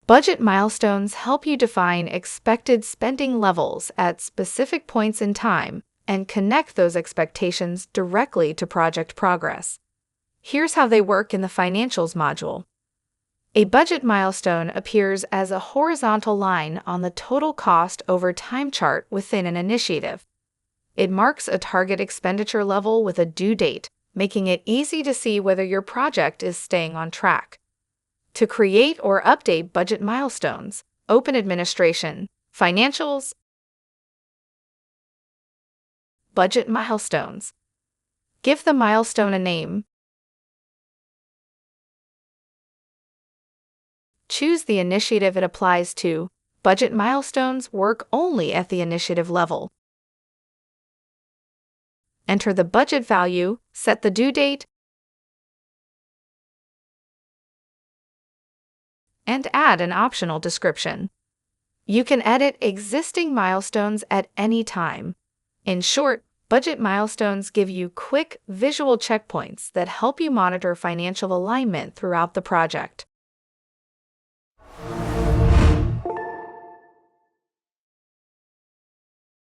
Budget milestones help you define expected spending levels at specific points in time and connect those expectations directly to project progress. Here's how they work in the Financials module. A budget milestone appears as a horizontal line on the total cost over time chart within an initiative. It marks a target expenditure level with a due date, making it easy to see whether your project is staying on track. To create or update budget milestones, open Administration, Financials, Budget Milestones. Give the milestone a name. Choose the initiative it applies to. Budget milestones work only at the initiative level. Enter the budget value, set the due date, and add an optional description. You can edit existing milestones at any time. In short, budget milestones give you quick, visual checkpoints that help you monitor financial alignment throughout the project.